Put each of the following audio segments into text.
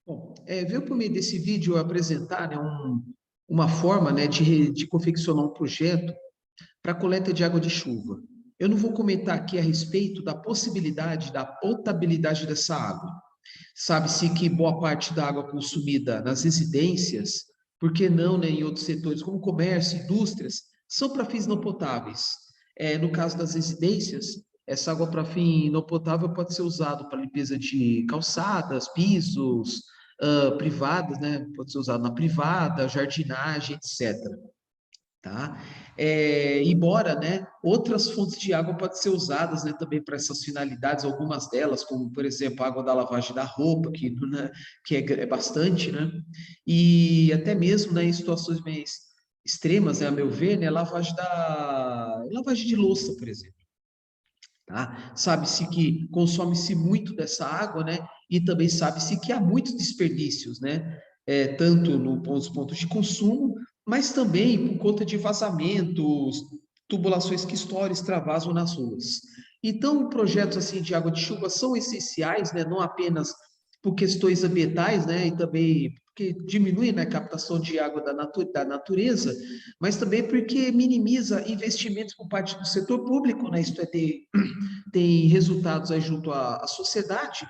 Bom, veio por meio desse vídeo eu apresentar, né, uma forma, né, de confeccionar um projeto para coleta de água de chuva. Eu não vou comentar aqui a respeito da possibilidade da potabilidade dessa água. Sabe-se que boa parte da água consumida nas residências, por que não, né, em outros setores como comércio, indústrias, são para fins não potáveis. No caso das residências, essa água para fim não potável pode ser usada para limpeza de calçadas, pisos, privadas, né? Pode ser usado na privada, jardinagem, etc. Tá? Embora, né, outras fontes de água podem ser usadas, né, também para essas finalidades, algumas delas, como, por exemplo, a água da lavagem da roupa, né, que é bastante, né, e até mesmo, né, em situações mais extremas, né, a meu ver, né, lavagem de louça, por exemplo. Tá? Sabe-se que consome-se muito dessa água, né? E também sabe-se que há muitos desperdícios, né? Tanto nos pontos de consumo, mas também por conta de vazamentos, tubulações que estouram, extravasam nas ruas. Então, projetos assim de água de chuva são essenciais, né? Não apenas por questões ambientais, né? E também porque diminui, né, a captação de água da natureza, mas também porque minimiza investimentos por parte do setor público, né? Isto é, tem resultados aí junto à sociedade,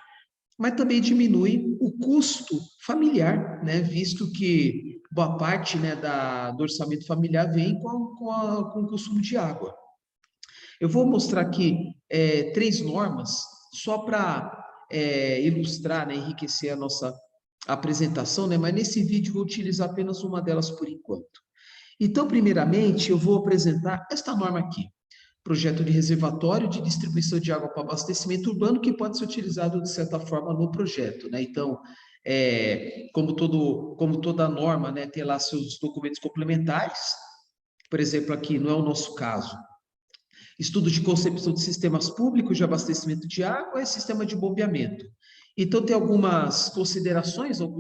mas também diminui o custo familiar, né? Visto que boa parte, né, do orçamento familiar vem com o consumo de água. Eu vou mostrar aqui três normas, só para ilustrar, né, enriquecer a nossa apresentação, né? Mas nesse vídeo vou utilizar apenas uma delas por enquanto. Então, primeiramente, eu vou apresentar esta norma aqui. Projeto de reservatório de distribuição de água para abastecimento urbano que pode ser utilizado de certa forma no projeto, né? Então, como toda norma, né, tem lá seus documentos complementares. Por exemplo, aqui não é o nosso caso. Estudo de concepção de sistemas públicos de abastecimento de água e sistema de bombeamento. Então, tem algumas considerações, um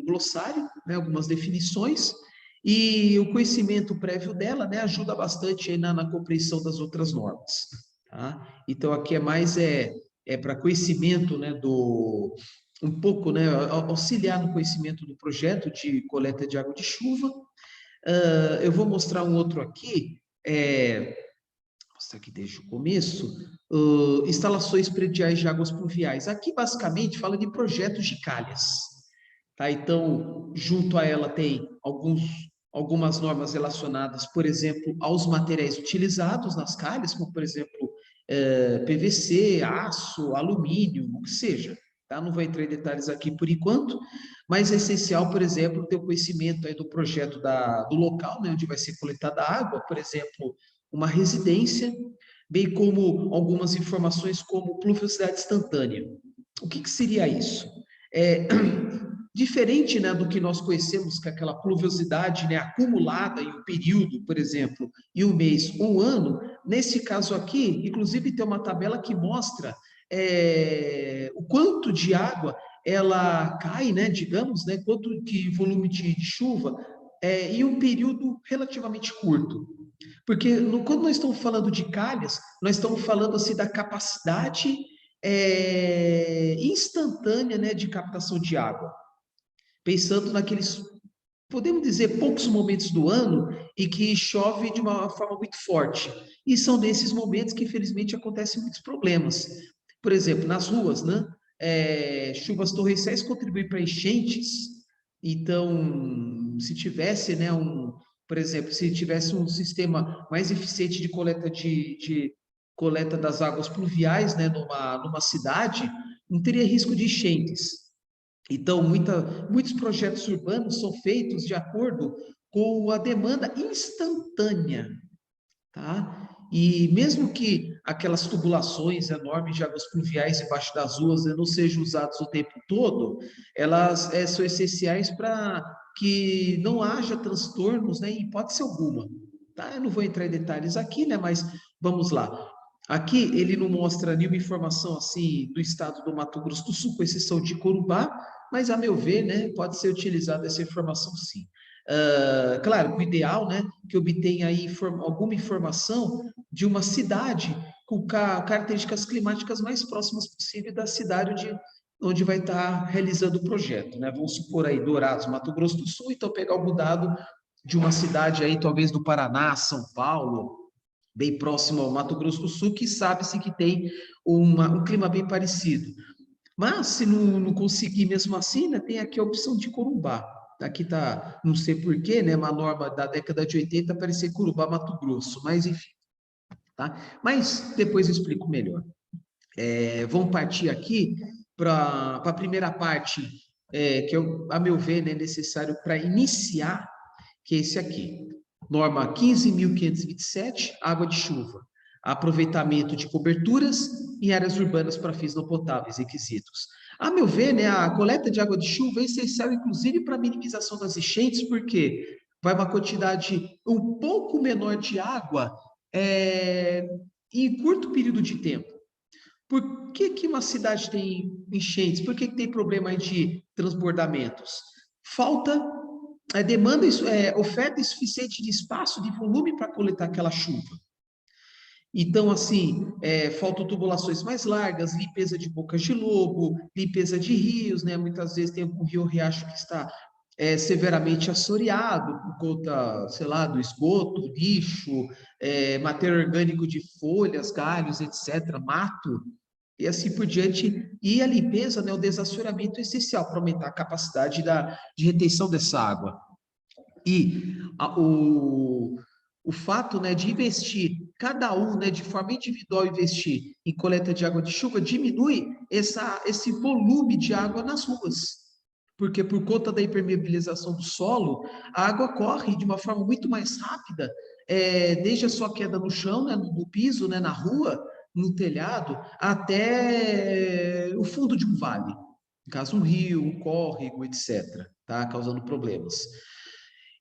glossário, né, algumas definições, e o conhecimento prévio dela, né, ajuda bastante aí na compreensão das outras normas. Tá? Então, aqui é mais para conhecimento, né, um pouco, né, auxiliar no conhecimento do projeto de coleta de água de chuva. Eu vou mostrar um outro aqui, mostrar aqui desde o começo, instalações prediais de águas pluviais. Aqui, basicamente, fala de projetos de calhas. Tá? Então, junto a ela tem algumas normas relacionadas, por exemplo, aos materiais utilizados nas calhas, como, por exemplo, PVC, aço, alumínio, o que seja. Tá? Não vou entrar em detalhes aqui por enquanto, mas é essencial, por exemplo, ter o conhecimento aí do projeto do local, né, onde vai ser coletada a água, por exemplo, uma residência, bem como algumas informações como pluviosidade instantânea. O que seria isso? É, diferente, né, do que nós conhecemos, que é aquela pluviosidade, né, acumulada em um período, por exemplo, em um mês ou um ano, nesse caso aqui, inclusive tem uma tabela que mostra o quanto de água ela cai, né, digamos, né, quanto de volume de chuva em um período relativamente curto. Porque quando nós estamos falando de calhas, nós estamos falando assim da capacidade instantânea, né, de captação de água. Pensando naqueles, podemos dizer, poucos momentos do ano em que chove de uma forma muito forte. E são nesses momentos que, infelizmente, acontecem muitos problemas. Por exemplo, nas ruas, né? Chuvas torrenciais contribuem para enchentes. Então, se tivesse, né, por exemplo, se tivesse um sistema mais eficiente de de coleta das águas pluviais, né, numa cidade, não teria risco de enchentes. Então, muitos projetos urbanos são feitos de acordo com a demanda instantânea, tá? E mesmo que aquelas tubulações enormes de águas pluviais embaixo das ruas não sejam usadas o tempo todo, elas são essenciais para que não haja transtornos, né, em hipótese alguma. Tá? Eu não vou entrar em detalhes aqui, né, mas vamos lá. Aqui ele não mostra nenhuma informação assim do estado do Mato Grosso do Sul, com exceção de Corumbá, mas a meu ver, né, pode ser utilizada essa informação sim. Claro, o ideal, né, que obtenha aí alguma informação de uma cidade com características climáticas mais próximas possível da cidade onde vai estar realizando o projeto, né? Vamos supor aí Dourados, Mato Grosso do Sul, então pegar algum dado de uma cidade aí, talvez do Paraná, São Paulo, bem próximo ao Mato Grosso do Sul, que sabe-se que tem um clima bem parecido. Mas se não conseguir mesmo assim, né, tem aqui a opção de Corumbá. Aqui tá, não sei porquê, né, uma norma da década de 80 parecia Corumbá, Mato Grosso, mas enfim, tá? Mas depois eu explico melhor. Vamos partir aqui para a primeira parte, que eu, a meu ver, né, é necessário para iniciar, que é esse aqui. Norma 15.527, água de chuva. Aproveitamento de coberturas em áreas urbanas para fins não potáveis, requisitos. A meu ver, né, a coleta de água de chuva é essencial, inclusive, para a minimização das enchentes, porque vai uma quantidade um pouco menor de água em curto período de tempo. Por que que uma cidade tem enchentes? Por que que tem problema aí de transbordamentos? Falta demanda, oferta insuficiente de espaço, de volume para coletar aquela chuva. Então, assim, faltam tubulações mais largas, limpeza de bocas de lobo, limpeza de rios, né? Muitas vezes tem um rio ou riacho que está severamente assoreado por conta, sei lá, do esgoto, lixo, matéria orgânica de folhas, galhos, etc., mato, e assim por diante. E a limpeza, né, o desassoreamento é essencial para aumentar a capacidade de retenção dessa água. E o fato, né, de investir, cada um, né, de forma individual, investir em coleta de água de chuva, diminui esse volume de água nas ruas. Porque por conta da impermeabilização do solo, a água corre de uma forma muito mais rápida, desde a sua queda no chão, né, no piso, né, na rua, no telhado, até o fundo de um vale. No caso, um rio, um córrego, etc., tá? Causando problemas.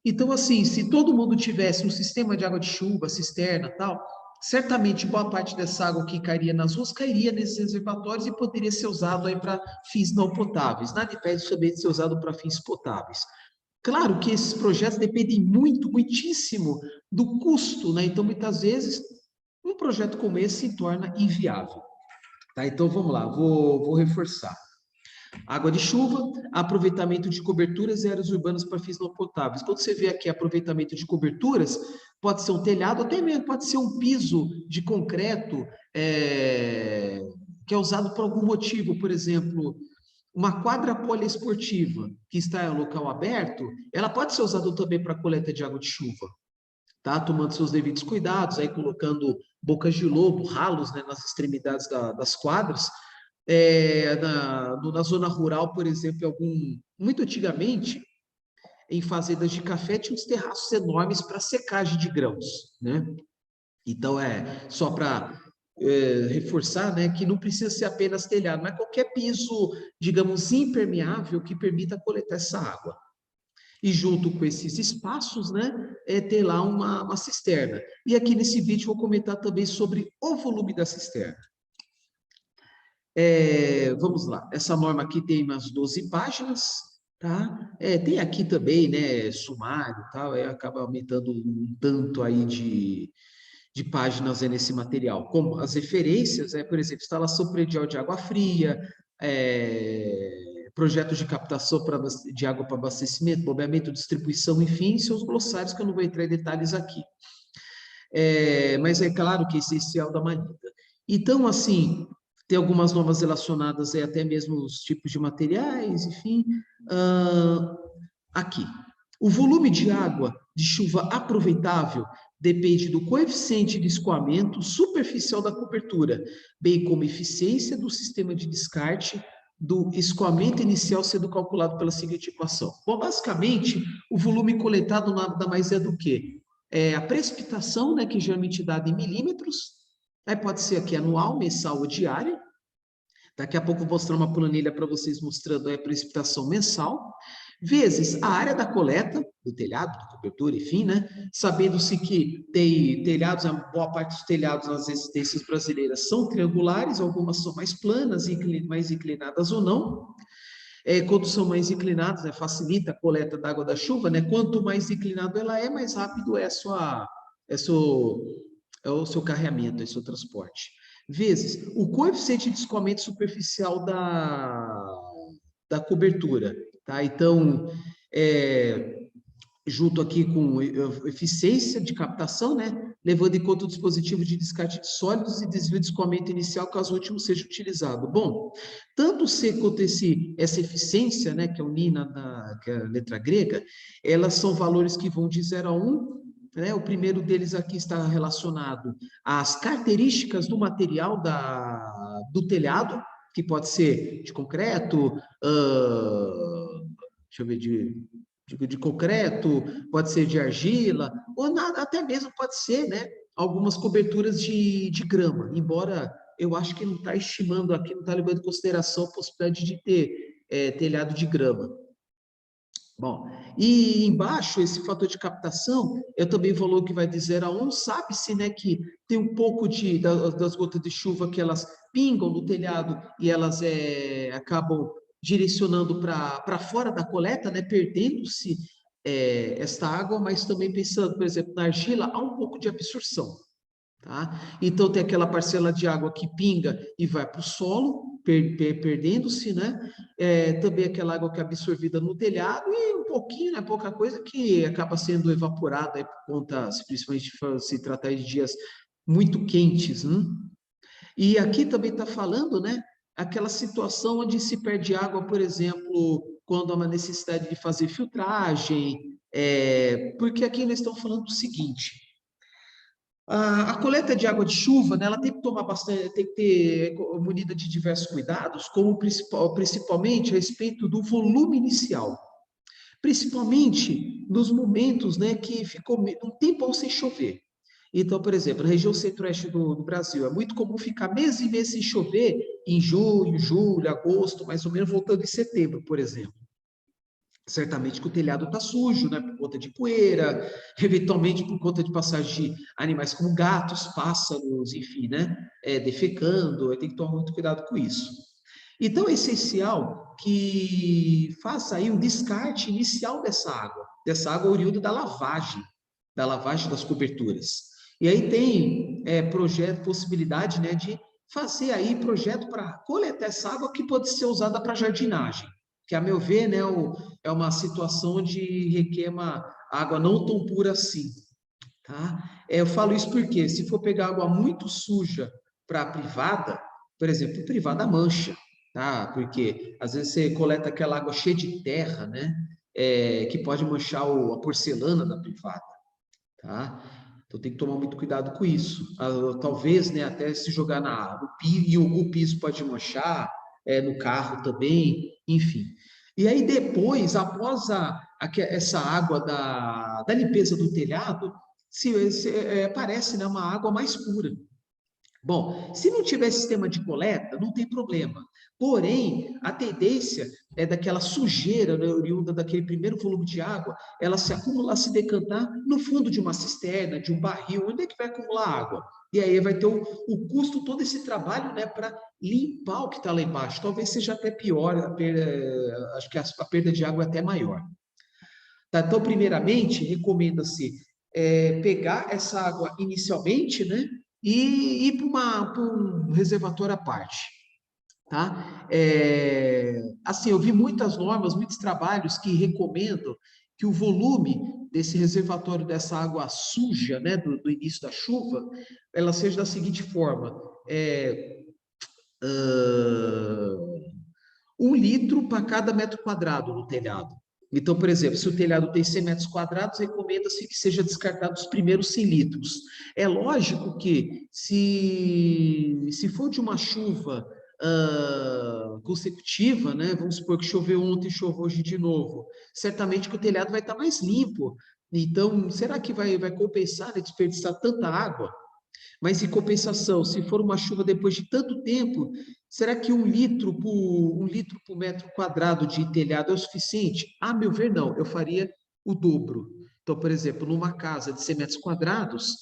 Então, assim, se todo mundo tivesse um sistema de água de chuva, cisterna, tal, certamente boa parte dessa água que cairia nas ruas cairia nesses reservatórios e poderia ser usado aí para fins não potáveis. Nada impede também de ser usado para fins potáveis. Claro que esses projetos dependem muito, muitíssimo do custo, né? Então, muitas vezes, um projeto como esse se torna inviável. Tá? Então, vamos lá, vou reforçar. Água de chuva, aproveitamento de coberturas e áreas urbanas para fins não potáveis. Quando você vê aqui aproveitamento de coberturas, pode ser um telhado, até mesmo pode ser um piso de concreto que é usado por algum motivo, por exemplo, uma quadra poliesportiva que está em um local aberto, ela pode ser usada também para coleta de água de chuva, tá? Tomando seus devidos cuidados, aí colocando bocas de lobo, ralos, né, nas extremidades das quadras, na zona rural, por exemplo, muito antigamente, em fazendas de café, tinha uns terraços enormes para secagem de grãos, né? Então, só para reforçar, né, que não precisa ser apenas telhado, mas qualquer piso, digamos, impermeável que permita coletar essa água. E junto com esses espaços, né, ter lá uma cisterna. E aqui nesse vídeo vou comentar também sobre o volume da cisterna. Vamos lá, essa norma aqui tem umas 12 páginas, tá? Tem aqui também, né, sumário e tal, acaba aumentando um tanto aí de páginas nesse material, como as referências, por exemplo, instalação predial de água fria, projetos de captação de água para abastecimento, bombeamento, distribuição, enfim, seus glossários, que eu não vou entrar em detalhes aqui. Mas é claro que é essencial da manida. Então, assim, tem algumas normas relacionadas até mesmo os tipos de materiais, enfim. Aqui, o volume de água de chuva aproveitável depende do coeficiente de escoamento superficial da cobertura, bem como eficiência do sistema de descarte do escoamento inicial sendo calculado pela seguinte equação. Bom, basicamente, o volume coletado nada mais é do que a precipitação, né, que geralmente é dada em milímetros, aí pode ser aqui anual, mensal ou diária. Daqui a pouco eu vou mostrar uma planilha para vocês mostrando a precipitação mensal, vezes a área da coleta, do telhado, da cobertura, enfim, né? Sabendo-se que tem telhados, a boa parte dos telhados nas residências brasileiras são triangulares, algumas são mais planas, mais inclinadas ou não. Quando são mais inclinadas, facilita a coleta da água da chuva, né? Quanto mais inclinado ela é, mais rápido é o seu carregamento, é o seu transporte. vezes o coeficiente de escoamento superficial da cobertura, tá? Então, junto aqui com eficiência de captação, né? Levando em conta o dispositivo de descarte de sólidos e desvio de escoamento inicial, caso o último seja utilizado. Bom, tanto C quanto essa eficiência, né, que é o NINA, que é a letra grega, elas são valores que vão de 0 a 1, né? O primeiro deles aqui está relacionado às características do material do telhado, que pode ser de concreto, deixa eu ver, de concreto, pode ser de argila, ou nada, até mesmo pode ser, né, algumas coberturas de grama, embora eu acho que não está estimando aqui, não está levando em consideração a possibilidade de ter telhado de grama. Bom, e embaixo, esse fator de captação, eu também falou que vai de 0 a 1, sabe-se, né, que tem um pouco das gotas de chuva que elas pingam no telhado e elas acabam direcionando para fora da coleta, né, perdendo-se esta água, mas também pensando, por exemplo, na argila, há um pouco de absorção. Tá? Então, tem aquela parcela de água que pinga e vai para o solo, perdendo-se, né? Também aquela água que é absorvida no telhado e um pouquinho, né? Pouca coisa que acaba sendo evaporada aí por conta, principalmente se tratar de dias muito quentes, né? E aqui também está falando, né? Aquela situação onde se perde água, por exemplo, quando há uma necessidade de fazer filtragem, porque aqui nós estamos falando do seguinte: a coleta de água de chuva, né, ela tem que tomar bastante, tem que ter munida de diversos cuidados, como principalmente a respeito do volume inicial, principalmente nos momentos, né, que ficou um tempão sem chover. Então, por exemplo, na região centro-oeste do Brasil, é muito comum ficar meses e meses sem chover em junho, julho, agosto, mais ou menos voltando em setembro, por exemplo. Certamente que o telhado está sujo, né, por conta de poeira, eventualmente por conta de passagem de animais como gatos, pássaros, enfim, né, defecando, tem que tomar muito cuidado com isso. Então, é essencial que faça aí um descarte inicial dessa água oriunda da lavagem das coberturas. E aí tem projeto, possibilidade, né, de fazer aí projeto para coletar essa água que pode ser usada para jardinagem, que, a meu ver, né, é uma situação onde requer uma água não tão pura assim, tá? Eu falo isso porque, se for pegar água muito suja para a privada, por exemplo, privada mancha, tá? Porque às vezes você coleta aquela água cheia de terra, né? Que pode manchar a porcelana da privada, tá? Então tem que tomar muito cuidado com isso. Talvez, né, até se jogar na água, e o piso pode manchar, no carro também, enfim. E aí depois, após essa água da limpeza do telhado, aparece, né, uma água mais pura. Bom, se não tiver sistema de coleta, não tem problema. Porém, a tendência é daquela sujeira, né, oriunda daquele primeiro volume de água, ela se acumular, se decantar no fundo de uma cisterna, de um barril, onde é que vai acumular água? E aí vai ter o custo, todo esse trabalho, né, para limpar o que está lá embaixo. Talvez seja até pior, acho que a perda de água é até maior. Tá? Então, primeiramente, recomenda-se pegar essa água inicialmente, né, e ir para um reservatório à parte. Tá? Assim, eu vi muitas normas, muitos trabalhos que recomendam que o volume desse reservatório dessa água suja, né, do início da chuva, ela seja da seguinte forma: uh, 1 litro para cada metro quadrado no telhado. Então, por exemplo, se o telhado tem 100 metros quadrados, recomenda-se que seja descartado os primeiros 100 litros. É lógico que, se for de uma chuva consecutiva, né? Vamos supor que choveu ontem e choveu hoje de novo, certamente que o telhado vai estar mais limpo. Então, será que vai compensar, né, desperdiçar tanta água? Mas, em compensação, se for uma chuva depois de tanto tempo, será que 1 litro por metro quadrado de telhado é o suficiente? A meu ver, não. Eu faria o dobro. Então, por exemplo, numa casa de 100 metros quadrados,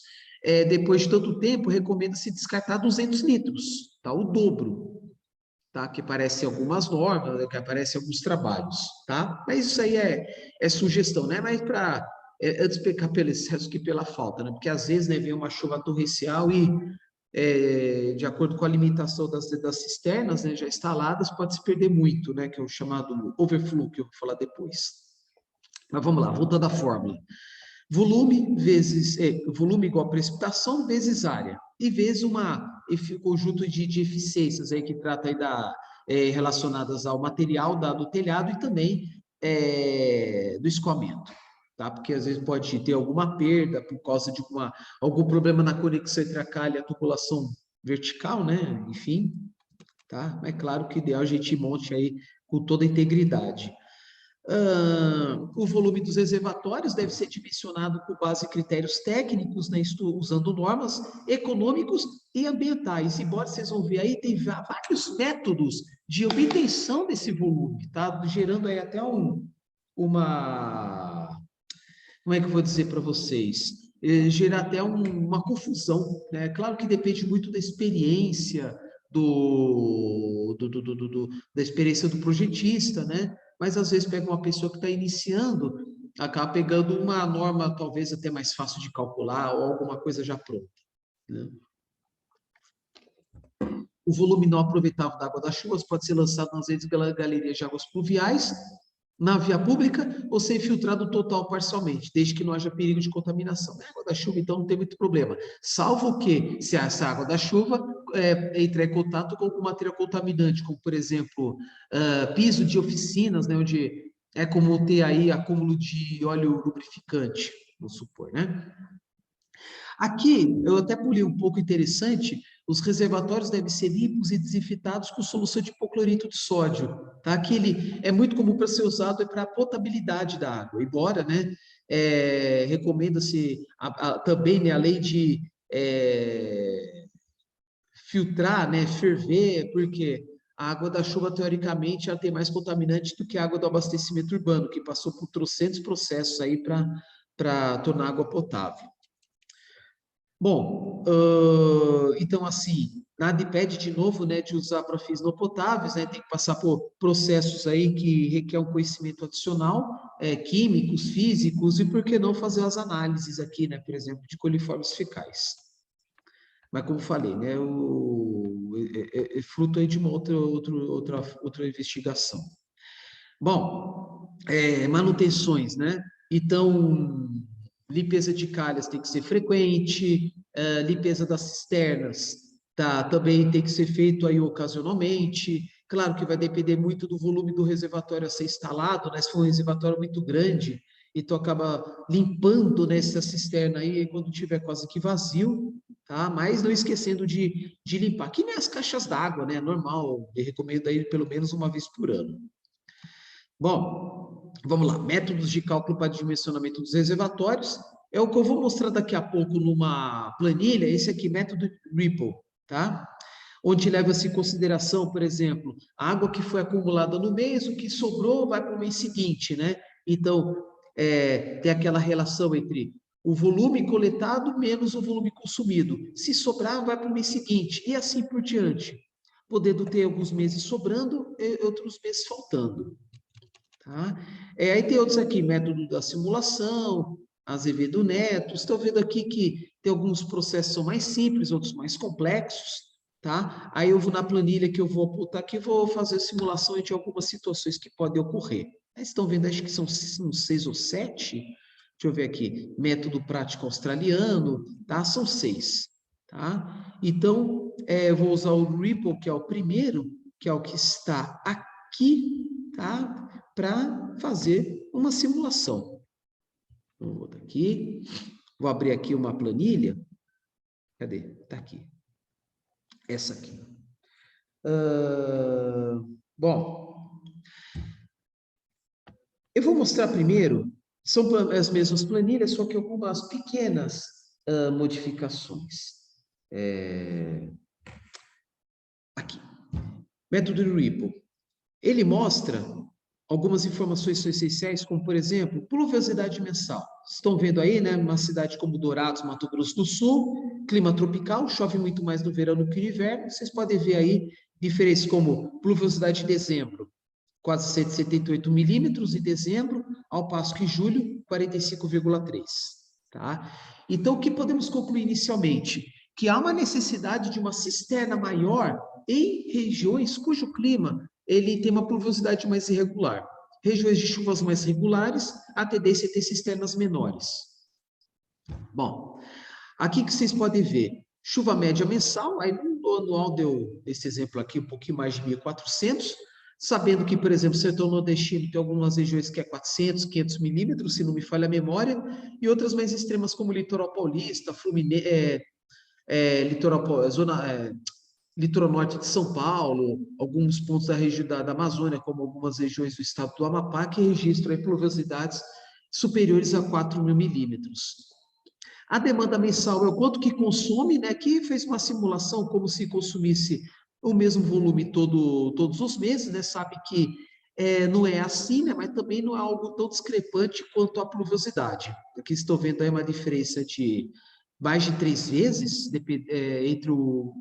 depois de tanto tempo, recomenda-se descartar 200 litros, tá? O dobro, tá? Que aparece em algumas normas, que aparece em alguns trabalhos, tá? Mas isso aí é sugestão, né? Mas para antes pecar pelo excesso que pela falta, né? Porque às vezes, né, vem uma chuva torrencial e de acordo com a limitação das cisternas, né, já instaladas, pode se perder muito, né, que é o chamado overflow, que eu vou falar depois. Mas vamos lá, voltando à fórmula. Volume igual a precipitação vezes área, e vezes conjunto de eficiências aí que trata aí relacionadas ao material do telhado e também do escoamento. Tá? Porque às vezes pode ter alguma perda por causa de algum problema na conexão entre a calha e a tubulação vertical, né? Enfim, tá? Mas é claro que o ideal é a gente monte aí com toda a integridade. O volume dos reservatórios deve ser dimensionado com base em critérios técnicos, né, usando normas econômicos e ambientais. Embora vocês vão ver aí, tem vários métodos de obtenção desse volume, tá? Gerando aí até como é que eu vou dizer para vocês? Gerar até uma confusão, né? Claro que depende muito da experiência da experiência do projetista, né? Mas às vezes pega uma pessoa que está iniciando, acaba pegando uma norma talvez até mais fácil de calcular ou alguma coisa já pronta, né? O volume não aproveitável da água das chuvas pode ser lançado nas redes de galerias de águas pluviais, na via pública, ou ser filtrado total ou parcialmente, desde que não haja perigo de contaminação. A água da chuva, então, não tem muito problema, salvo que, se essa água da chuva entrar em contato com algum material contaminante, como, por exemplo, piso de oficinas, né, onde é comum ter aí acúmulo de óleo lubrificante, vamos supor, né? Aqui, eu até pulei um pouco interessante, os reservatórios devem ser limpos e desinfetados com solução de hipoclorito de sódio, tá? Que ele é muito comum para ser usado para a potabilidade da água, embora, né, recomenda-se também, né, além de filtrar, né, ferver, porque a água da chuva, teoricamente, ela tem mais contaminante do que a água do abastecimento urbano, que passou por trocentos processos aí para tornar a água potável. Bom, então assim, nada impede de novo, né, de usar para fins não potáveis, né, tem que passar por processos aí que requer um conhecimento adicional, químicos, físicos, e por que não fazer as análises aqui, né, por exemplo, de coliformes fecais. Mas como falei, né, é fruto aí de uma outra investigação. Bom, manutenções, né? Então, limpeza de calhas tem que ser frequente, limpeza das cisternas, tá? Também tem que ser feito aí ocasionalmente. Claro que vai depender muito do volume do reservatório a ser instalado, né? Se for um reservatório muito grande, então acaba limpando nessa cisterna aí quando tiver quase que vazio, tá? Mas não esquecendo de limpar, que nem as caixas d'água, né? Normal, eu recomendo aí pelo menos uma vez por ano. Bom, vamos lá. Métodos de cálculo para dimensionamento dos reservatórios. É o que eu vou mostrar daqui a pouco numa planilha. Esse aqui, método Ripple, tá? Onde leva-se em consideração, por exemplo, a água que foi acumulada no mês, o que sobrou vai para o mês seguinte, né? Então, tem aquela relação entre o volume coletado menos o volume consumido. Se sobrar, vai para o mês seguinte, e assim por diante. Podendo ter alguns meses sobrando e outros meses faltando. Tá? Aí tem outros aqui, método da simulação, Azevedo Neto. Estão vendo aqui que tem alguns processos que são mais simples, outros mais complexos, tá? Aí eu vou na planilha que eu vou apontar aqui, vou fazer simulação de algumas situações que podem ocorrer. Aí estão vendo, acho que são 6 ou 7. Deixa eu ver aqui, método prático australiano, tá? São 6, tá? Então, eu vou usar o Ripple, que é o primeiro, que é o que está aqui, tá? Para fazer uma simulação. Vou botar aqui, vou abrir aqui uma planilha. Cadê? Está aqui. Essa aqui. Bom, eu vou mostrar primeiro, são as mesmas planilhas, só que algumas pequenas modificações. Aqui. Método de Ripple. Ele mostra algumas informações essenciais, como, por exemplo, pluviosidade mensal. Estão vendo aí, né? Uma cidade como Dourados, Mato Grosso do Sul, clima tropical, chove muito mais no verão do que no inverno. Vocês podem ver aí diferenças como pluviosidade em dezembro, quase 178 milímetros em dezembro, ao passo que em julho, 45,3. Tá? Então, o que podemos concluir inicialmente? que há uma necessidade de uma cisterna maior em regiões cujo clima ele tem uma pluviosidade mais irregular. Regiões de chuvas mais regulares, a tendência é ter cisternas menores. Bom, aqui que vocês podem ver, chuva média mensal, aí no anual deu, esse exemplo aqui, um pouquinho mais de 1.400, sabendo que, por exemplo, o sertão nordestino tem algumas regiões que é 400, 500 milímetros, se não me falha a memória, e outras mais extremas como litoral paulista, Fluminense, litoral norte de São Paulo, alguns pontos da região da Amazônia, como algumas regiões do estado do Amapá, que registram aí pluviosidades superiores a 4.000 milímetros. A demanda mensal é o quanto que consome, né? Aqui fez uma simulação como se consumisse o mesmo volume todos os meses, né? Sabe que não é assim, né? Mas também não é algo tão discrepante quanto a pluviosidade. Aqui estou vendo aí uma diferença de mais de 3 vezes entre o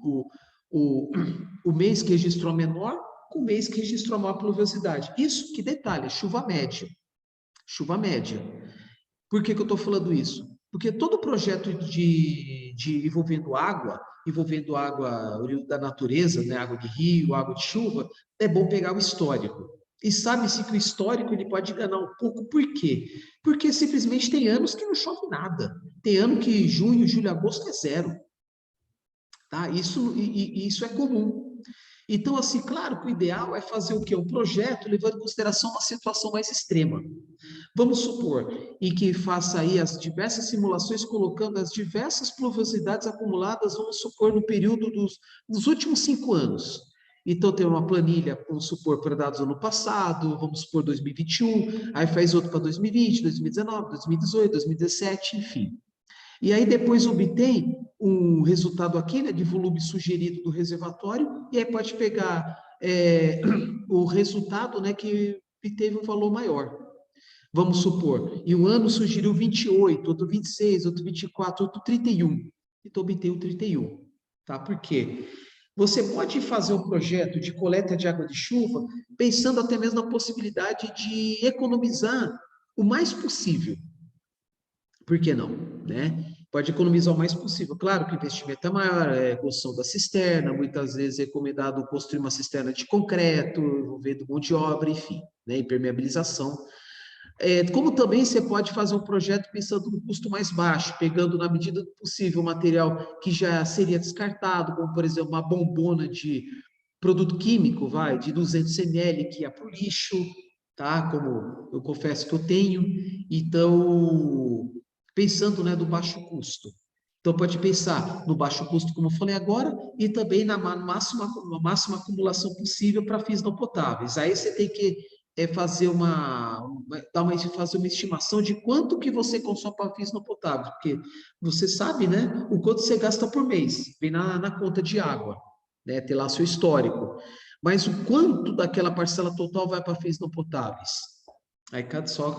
mês que registrou menor com o mês que registrou maior pluviosidade. Isso, que detalhe, chuva média. Chuva média. Por que eu estou falando isso? Porque todo projeto envolvendo água da natureza, né, água de rio, água de chuva, é bom pegar o histórico. E sabe-se que o histórico ele pode enganar um pouco, por quê? Porque simplesmente tem anos que não chove nada. Tem ano que junho, julho, agosto é zero. Tá? Isso é comum. Então, assim, claro que o ideal é fazer o quê? Um projeto levando em consideração uma situação mais extrema. Vamos supor, e que faça aí as diversas simulações, colocando as diversas pluviosidades acumuladas, vamos supor, no período dos últimos 5 anos. Então, tem uma planilha, vamos supor, para dados do ano passado, vamos supor 2021, aí faz outro para 2020, 2019, 2018, 2017, enfim. E aí depois obtém um resultado aqui, né, de volume sugerido do reservatório, e aí pode pegar o resultado, né, que teve um valor maior. Vamos supor, e um ano sugeriu 28, outro 26, outro 24, outro 31. Então obtém o 31. Tá? Por quê? Você pode fazer um projeto de coleta de água de chuva pensando até mesmo na possibilidade de economizar o mais possível. Por que não? Né? Pode economizar o mais possível. Claro que o investimento é maior, construção da cisterna, muitas vezes é recomendado construir uma cisterna de concreto, envolvendo mão de obra, enfim, né? Impermeabilização. Como também você pode fazer um projeto pensando no custo mais baixo, pegando na medida do possível material que já seria descartado, como por exemplo uma bombona de produto químico, de 200 ml que ia para o lixo, tá? Como eu confesso que eu tenho. Então, pensando, né, do baixo custo. Então, pode pensar no baixo custo, como eu falei agora, e também na máxima acumulação possível para fins não potáveis. Aí você tem que fazer fazer uma estimação de quanto que você consome para fins não potáveis, porque você sabe, né, o quanto você gasta por mês, vem na conta de água, né, ter lá seu histórico. Mas o quanto daquela parcela total vai para fins não potáveis? Aí só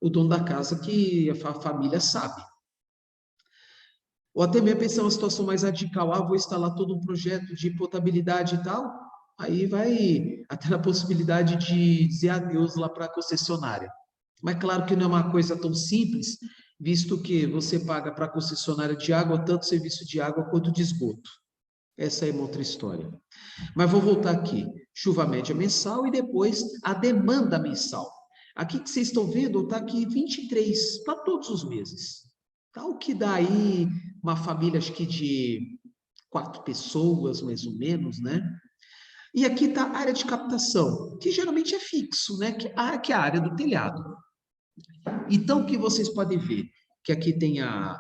o dono da casa que a família sabe. Ou até mesmo pensar uma situação mais radical, vou instalar todo um projeto de potabilidade e tal, aí vai até na possibilidade de dizer adeus lá para a concessionária. Mas claro que não é uma coisa tão simples, visto que você paga para a concessionária de água tanto serviço de água quanto de esgoto. Essa é uma outra história. Mas vou voltar aqui. Chuva média mensal e depois a demanda mensal. Aqui que vocês estão vendo, está aqui 23 para todos os meses. Tá? O que dá aí uma família, acho que de 4 pessoas, mais ou menos, né? E aqui está a área de captação, que geralmente é fixo, né? Que é a área do telhado. Então, o que vocês podem ver? Que aqui tem a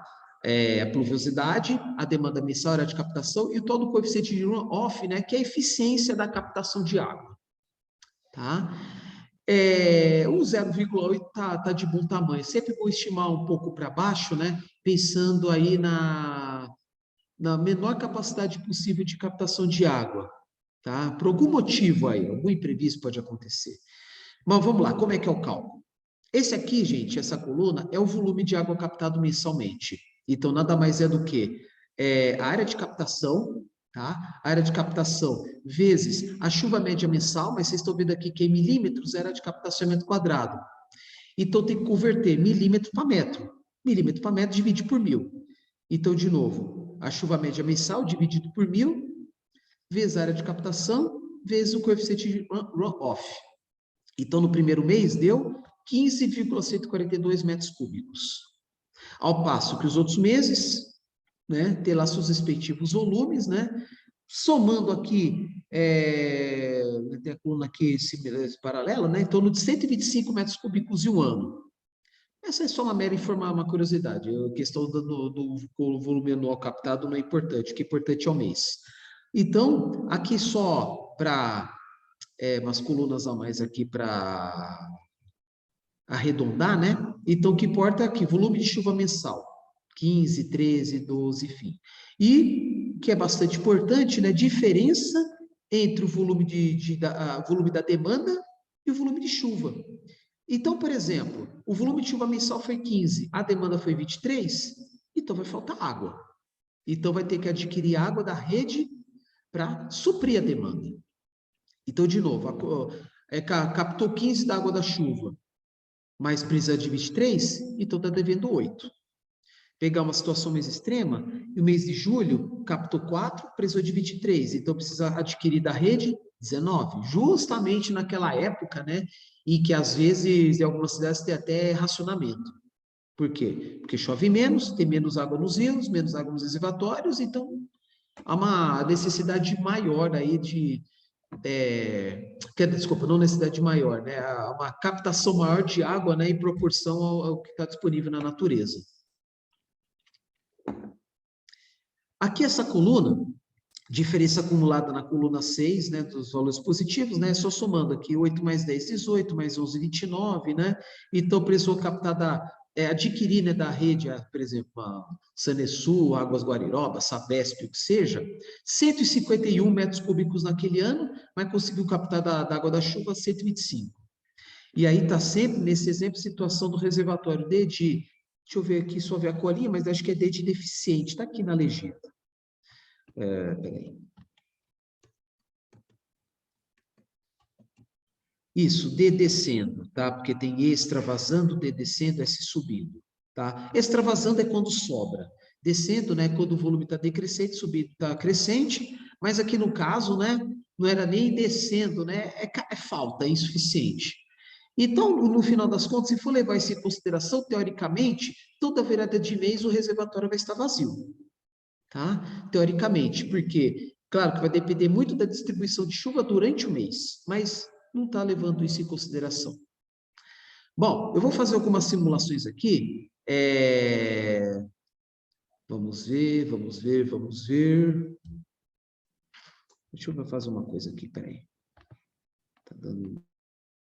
pluviosidade, a demanda mensal, a área de captação e todo o coeficiente de runoff, né? Que é a eficiência da captação de água. Tá? O 0,8 tá de bom tamanho. Sempre vou estimar um pouco para baixo, né? Pensando aí na menor capacidade possível de captação de água. Tá? Por algum motivo aí, algum imprevisto pode acontecer. Mas vamos lá, como é que é o cálculo? Esse aqui, gente, essa coluna, é o volume de água captado mensalmente. Então, nada mais é do que a área de captação, tá? A área de captação vezes a chuva média mensal, mas vocês estão vendo aqui que em milímetros é a área de captação em metro quadrado. Então, tem que converter milímetro para metro. Milímetro para metro divide por 1.000. Então, de novo, a chuva média mensal dividido por 1.000, vezes a área de captação, vezes o coeficiente de runoff. Então, no primeiro mês, deu 15,142 metros cúbicos. Ao passo que os outros meses, né, ter lá seus respectivos volumes, né, somando aqui, tem a coluna aqui esse paralelo, né, em torno de 125 metros cúbicos em um ano. Essa é só uma mera uma curiosidade. A questão do volume anual captado não é importante. O que é importante é o mês. Então, aqui só para umas colunas a mais aqui para arredondar, né? Então, o que importa é aqui, volume de chuva mensal. 15, 13, 12, enfim. E, que é bastante importante, né? Diferença entre o volume, volume da demanda e o volume de chuva. Então, por exemplo, o volume de chuva mensal foi 15, a demanda foi 23, então vai faltar água. Então, vai ter que adquirir água da rede para suprir a demanda. Então, de novo, captou 15 da água da chuva, mas precisa de 23, então está devendo 8. Pegar uma situação mais extrema, e o mês de julho captou 4, precisou de 23, então precisa adquirir da rede 19, justamente naquela época, né, em que às vezes em algumas cidades tem até racionamento. Por quê? Porque chove menos, tem menos água nos rios, menos água nos reservatórios, então há uma necessidade maior aí desculpa, não necessidade maior, né, há uma captação maior de água, né, em proporção ao que está disponível na natureza. Aqui essa coluna, diferença acumulada na coluna 6, né, dos valores positivos, né, só somando aqui 8 mais 10, 18, mais 11, 29, né, então precisou captar adquirir, né, da rede, por exemplo, a Sanesul, Águas Guariroba, Sabesp, o que seja, 151 metros cúbicos naquele ano, mas conseguiu captar da água da chuva 125. E aí está sempre, nesse exemplo, situação do reservatório D de, deixa eu ver aqui, só ver a colinha, mas acho que é D de deficiente, está aqui na legenda. Peraí. Isso, D descendo, tá? Porque tem extravasando, D descendo, S subindo, tá? Extravasando é quando sobra. Descendo, né? Quando o volume está decrescente, subindo está crescente, mas aqui no caso, né? Não era nem descendo, né? É falta, é insuficiente. Então, no final das contas, se for levar isso em consideração, teoricamente, toda virada de mês o reservatório vai estar vazio, tá? Teoricamente, porque, claro que vai depender muito da distribuição de chuva durante o mês, mas não está levando isso em consideração. Bom, eu vou fazer algumas simulações aqui. Vamos ver, vamos ver, vamos ver. Deixa eu fazer uma coisa aqui, peraí. Tá dando